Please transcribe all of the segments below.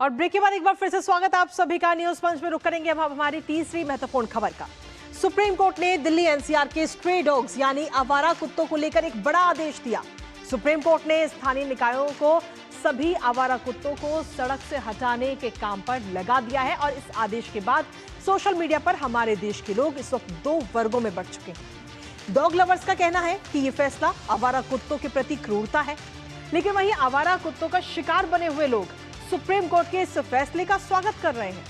और ब्रेक के बाद एक बार फिर से स्वागत है आप सभी का। न्यूज पंच में रुक करेंगे अब हम हमारी तीसरी महत्वपूर्ण खबर का। सुप्रीम कोर्ट ने दिल्ली एनसीआर के स्ट्रे डॉग्स यानी आवारा कुत्तों को लेकर एक बड़ा आदेश दिया। सुप्रीम कोर्ट ने स्थानीय निकायों को सभी आवारा कुत्तों को सड़क से हटाने के काम पर लगा दिया है और इस आदेश के बाद सोशल मीडिया पर हमारे देश के लोग इस वक्त दो वर्गों में बढ़ चुके हैं। डॉग लवर्स का कहना है कि यह फैसला आवारा कुत्तों के प्रति क्रूरता है, लेकिन वहीं आवारा कुत्तों का शिकार बने हुए लोग सुप्रीम कोर्ट के इस फैसले का स्वागत कर रहे हैं।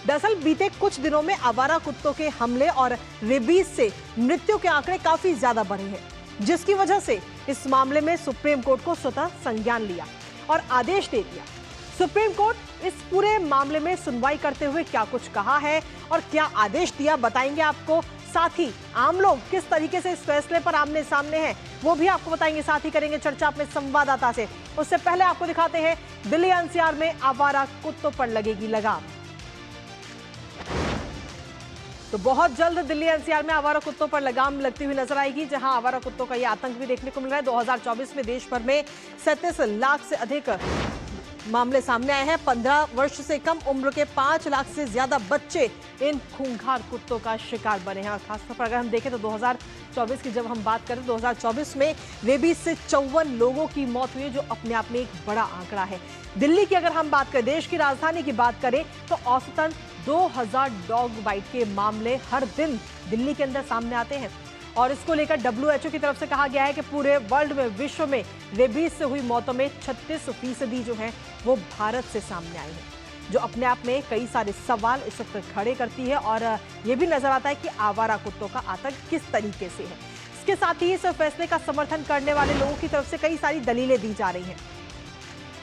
दरअसल बीते कुछ दिनों में आवारा कुत्तों के हमले और रेबीज से मृत्यु के आंकड़े काफी ज्यादा बढ़े हैं, जिसकी वजह से इस मामले में सुप्रीम कोर्ट को स्वतः संज्ञान लिया और आदेश दे दिया। सुप्रीम कोर्ट इस पूरे मामले में सुनवाई करते हुए क्या कुछ कहा है और क्या आदेश दिया बताएंगे आपको। साथ ही आम लोग किस तरीके से इस फैसले पर आमने सामने हैं वो भी आपको बताएंगे। साथ ही करेंगे चर्चा अपने संवाददाता से। उससे पहले आपको दिखाते हैं दिल्ली एनसीआर में आवारा कुत्तों पर लगेगी लगाम। तो बहुत जल्द दिल्ली एनसीआर में आवारा कुत्तों पर लगाम लगती हुई नजर आएगी, जहां आवारा कुत्तों का यह आतंक भी देखने को मिल रहा है। 2024 में देश भर में 37 लाख से अधिक मामले सामने आए हैं। 15 वर्ष से कम उम्र के 5 लाख से ज्यादा बच्चे इन खूंखार कुत्तों का शिकार बने हैं। और खासतौर पर अगर हम देखें तो 2024 की जब हम बात करें, 2024 में रेबीज से 54 लोगों की मौत हुई, जो अपने आप में एक बड़ा आंकड़ा है। दिल्ली की अगर हम बात करें, देश की राजधानी की बात करें, तो औसतन 2000 डॉग बाइट के मामले हर दिन दिल्ली के अंदर सामने आते हैं। और इसको लेकर WHO की तरफ से कहा गया है कि पूरे वर्ल्ड में, विश्व में रेबीज से हुई मौतों में 36% जो हैं वो भारत से सामने आई है, जो अपने आप में कई सारे सवाल इस वक्त खड़े करती है। और ये भी नजर आता है कि आवारा कुत्तों का आतंक किस तरीके से है। इसके साथ ही इस फैसले का समर्थन करने वाले लोगों की तरफ से कई सारी दलीलें दी जा रही हैं।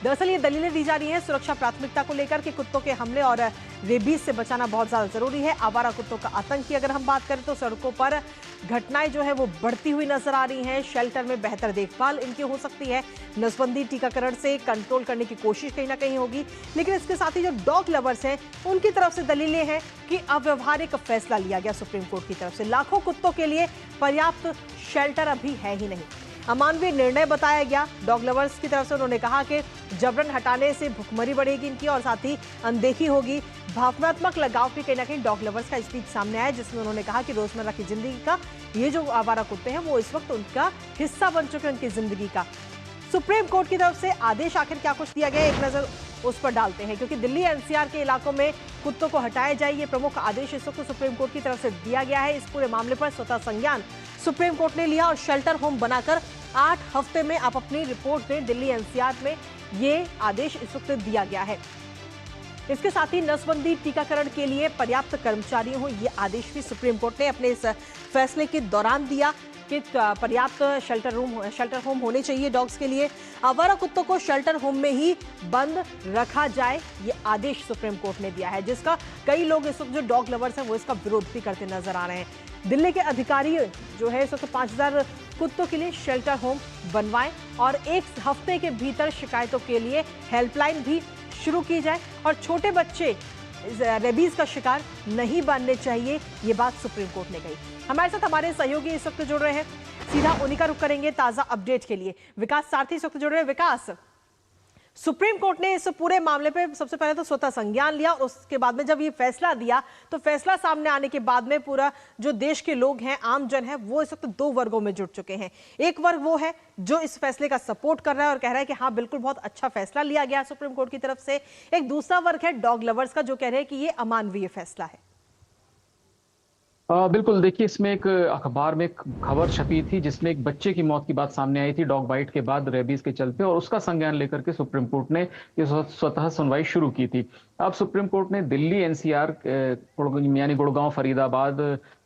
दरअसल ये दलीलें दी जा रही हैं सुरक्षा प्राथमिकता को लेकर कि कुत्तों के हमले और रेबीज से बचाना बहुत ज्यादा जरूरी है। आवारा कुत्तों का आतंक की अगर हम बात करें तो सड़कों पर घटनाएं जो है वो बढ़ती हुई नजर आ रही हैं। शेल्टर में बेहतर देखभाल इनकी हो सकती है। नसबंदी टीकाकरण से कंट्रोल करने की कोशिश कहीं ना कहीं होगी। लेकिन इसके साथ ही जो डॉग लवर्स हैं उनकी तरफ से दलीलें हैं कि अव्यवहारिक फैसला लिया गया सुप्रीम कोर्ट की तरफ से। लाखों कुत्तों के लिए पर्याप्त शेल्टर अभी है ही नहीं। अमानवीय निर्णय बताया गया डॉग लवर्स की तरफ से। उन्होंने कहा कि जबरन हटाने से भुखमरी बढ़ेगी इनकी और साथ ही अनदेखी होगी। भावनात्मक लगाव भी कहीं ना कहीं डॉग लवर्स का स्पीच सामने आया, जिसमें उन्होंने कहा कि रोजमर्रा की जिंदगी का ये जो आवारा कुत्ते हैं वो इस वक्त उनका हिस्सा बन चुके हैं, उनकी जिंदगी का। सुप्रीम कोर्ट की तरफ से आदेश आखिर क्या कुछ दिया गया, एक नजर उस पर डालते हैं, क्योंकि दिल्ली एनसीआर के इलाकों में कुत्तों को हटाया जाए, ये प्रमुख आदेश इस वक्त सुप्रीम कोर्ट की तरफ से दिया गया है। इस पूरे मामले पर स्वतः संज्ञान सुप्रीम कोर्ट ने लिया और शेल्टर होम बनाकर 8 हफ्ते में आप अपनी रिपोर्ट दें। दिल्ली एनसीआर में ये आदेश इस वक्त दिया गया है। इसके साथ ही नसबंदी टीकाकरण के लिए पर्याप्त कर्मचारी हो, ये आदेश भी सुप्रीम कोर्ट ने अपने इस फैसले के दौरान दिया कि पर्याप्त शेल्टर होम होने चाहिए डॉग्स के लिए। आवारा कुत्तों को शेल्टर होम में ही बंद रखा जाए, ये आदेश सुप्रीम कोर्ट ने दिया है, जिसका कई लोग इस वक्त जो डॉग लवर्स हैं वो इसका विरोध भी करते नजर आ रहे हैं। दिल्ली के अधिकारी जो है इस वक्त 5000 कुत्तों के लिए शेल्टर होम बनवाएं और 1 हफ्ते के भीतर शिकायतों के लिए हेल्पलाइन भी शुरू की जाए और छोटे बच्चे रेबीज का शिकार नहीं बनने चाहिए, ये बात सुप्रीम कोर्ट ने कही। हमारे साथ हमारे सहयोगी इस वक्त जुड़ रहे हैं, सीधा उन्हीं का रुख करेंगे ताजा अपडेट के लिए। विकास सारथी इस वक्त जुड़ रहे हैं। विकास, सुप्रीम कोर्ट ने इस पूरे मामले पे सबसे पहले तो स्वतः संज्ञान लिया और उसके बाद में जब ये फैसला दिया तो फैसला सामने आने के बाद में पूरा जो देश के लोग हैं, आम जन है, वो इस वक्त 2 वर्गों में जुट चुके हैं। एक वर्ग वो है जो इस फैसले का सपोर्ट कर रहा है और कह रहा है कि हाँ बिल्कुल बहुत अच्छा फैसला लिया गया सुप्रीम कोर्ट की तरफ से। एक दूसरा वर्ग है डॉग लवर्स का, जो कह रहे हैं कि ये अमानवीय फैसला है। बिल्कुल, देखिए इसमें एक अखबार में एक खबर छपी थी जिसमें एक बच्चे की मौत की बात सामने आई थी डॉग बाइट के बाद रेबीज के चलते, और उसका संज्ञान लेकर के सुप्रीम कोर्ट ने ये स्वतः सुनवाई शुरू की थी। अब सुप्रीम कोर्ट ने दिल्ली एनसीआर यानी गुड़गांव, फरीदाबाद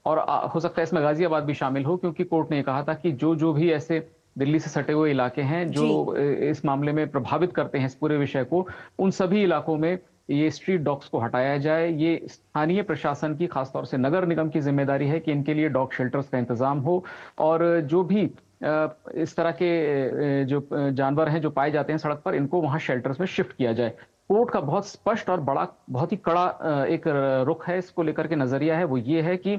और हो सकता है इसमें गाजियाबाद भी शामिल हो, क्योंकि कोर्ट ने कहा था कि जो भी ऐसे दिल्ली से सटे हुए इलाके हैं जो इस मामले में प्रभावित करते हैं इस पूरे विषय को, उन सभी इलाकों में ये स्ट्रीट डॉग्स को हटाया जाए। ये स्थानीय प्रशासन की, खासतौर से नगर निगम की जिम्मेदारी है कि इनके लिए डॉग शेल्टर्स का इंतजाम हो और जो भी इस तरह के जो जानवर हैं जो पाए जाते हैं सड़क पर, इनको वहां शेल्टर्स में शिफ्ट किया जाए। कोर्ट का बहुत स्पष्ट और बड़ा, बहुत ही कड़ा एक रुख है इसको लेकर के, नजरिया है, वो ये है कि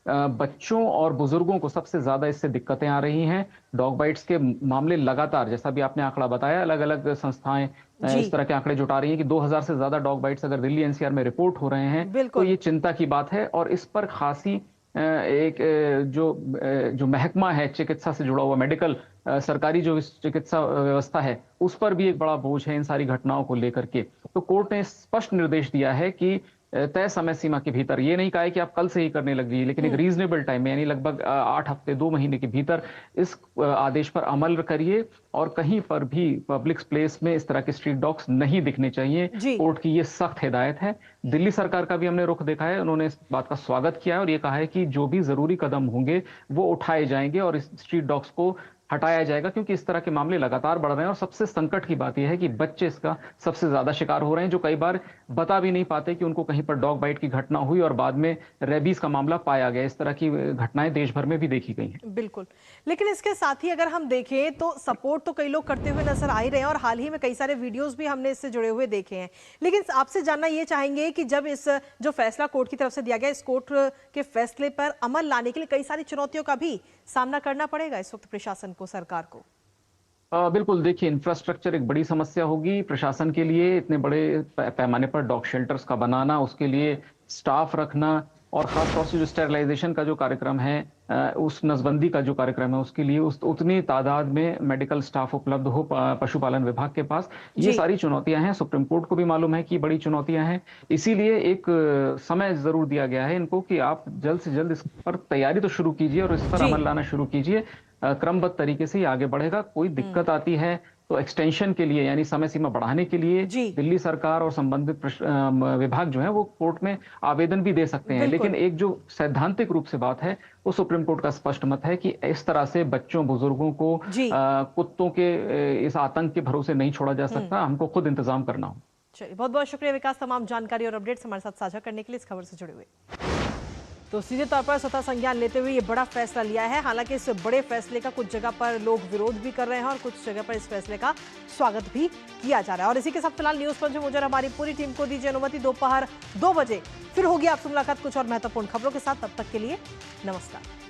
बच्चों और बुजुर्गों को सबसे ज्यादा इससे दिक्कतें आ रही हैं। डॉग बाइट्स के मामले लगातार, जैसा भी आपने आंकड़ा बताया, अलग अलग संस्थाएं जी इस तरह के आंकड़े जुटा रही हैं कि 2000 से ज्यादा डॉग बाइट्स अगर दिल्ली एनसीआर में रिपोर्ट हो रहे हैं तो बिल्कुल। ये चिंता की बात है। और इस पर खासी एक जो महकमा है चिकित्सा से जुड़ा हुआ, मेडिकल सरकारी जो चिकित्सा व्यवस्था है, उस पर भी एक बड़ा बोझ है इन सारी घटनाओं को लेकर के। तो कोर्ट ने स्पष्ट निर्देश दिया है कि तय समय सीमा के भीतर, ये नहीं कहा है कि आप कल से ही करने लग जाइए, लेकिन एक रीजनेबल टाइम में, यानी लगभग 8 हफ्ते 2 महीने के भीतर इस आदेश पर अमल करिए और कहीं पर भी पब्लिक प्लेस में इस तरह के स्ट्रीट डॉग्स नहीं दिखने चाहिए। जी कोर्ट की ये सख्त हिदायत है। दिल्ली सरकार का भी हमने रुख देखा है, उन्होंने इस बात का स्वागत किया है और ये कहा है कि जो भी जरूरी कदम होंगे वो उठाए जाएंगे और इस स्ट्रीट डॉग्स को हटाया जाएगा, क्योंकि इस तरह के मामले लगातार बढ़ रहे हैं। और सबसे संकट की बात यह है कि बच्चे इसका सबसे ज्यादा शिकार हो रहे हैं, जो कई बार बता भी नहीं पाते कि उनको कहीं पर डॉग बाइट की घटना हुई और बाद में रेबीज का मामला पाया गया। इस तरह की घटनाएं देश भर में भी देखी गई हैं। बिल्कुल। लेकिन इसके साथ ही अगर हम देखें तो सपोर्ट तो कई लोग करते हुए नजर आ ही रहे हैं और हाल ही में कई सारे वीडियोस भी हमने इससे जुड़े हुए देखे हैं। लेकिन आपसे जानना ये चाहेंगे कि जब इस जो फैसला कोर्ट की तरफ से दिया गया, इस कोर्ट के फैसले पर अमल लाने के लिए कई सारी चुनौतियों का भी सामना करना पड़ेगा इस वक्त प्रशासन को, सरकार को। बिल्कुल, देखिए, इंफ्रास्ट्रक्चर एक बड़ी समस्या होगी प्रशासन के लिए। इतने बड़े पैमाने पर डॉग शेल्टर्स का बनाना, उसके लिए स्टाफ रखना और खासतौर से जो स्टेरिलाइजेशन का जो कार्यक्रम है, उस नसबंदी का जो कार्यक्रम है, उसके लिए उतनी तादाद में मेडिकल स्टाफ उपलब्ध हो पशुपालन विभाग के पास, ये सारी चुनौतियां हैं। सुप्रीम कोर्ट को भी मालूम है कि बड़ी चुनौतियां हैं, इसीलिए एक समय जरूर दिया गया है इनको कि आप जल्द से जल्द इस पर तैयारी तो शुरू कीजिए और इस पर अमल लाना शुरू कीजिए। क्रमबद्ध तरीके से ही आगे बढ़ेगा। कोई दिक्कत आती है तो एक्सटेंशन के लिए, यानी समय सीमा बढ़ाने के लिए दिल्ली सरकार और संबंधित विभाग जो है वो कोर्ट में आवेदन भी दे सकते हैं। लेकिन एक जो सैद्धांतिक रूप से बात है, वो सुप्रीम कोर्ट का स्पष्ट मत है कि इस तरह से बच्चों बुजुर्गों को कुत्तों के इस आतंक के भरोसे नहीं छोड़ा जा सकता। हमको खुद इंतजाम करना हो। चलिए, बहुत बहुत शुक्रिया विकास, तमाम जानकारी और अपडेट्स हमारे साथ साझा करने के लिए, इस खबर से जुड़े हुए। तो सीधे तौर पर स्वतः संज्ञान लेते हुए ये बड़ा फैसला लिया है। हालांकि इस बड़े फैसले का कुछ जगह पर लोग विरोध भी कर रहे हैं और कुछ जगह पर इस फैसले का स्वागत भी किया जा रहा है। और इसी के साथ फिलहाल न्यूज पंच में मुझे और हमारी पूरी टीम को दीजिए अनुमति। दोपहर 2 बजे फिर होगी आपसे मुलाकात कुछ और महत्वपूर्ण खबरों के साथ। तब तक के लिए नमस्कार।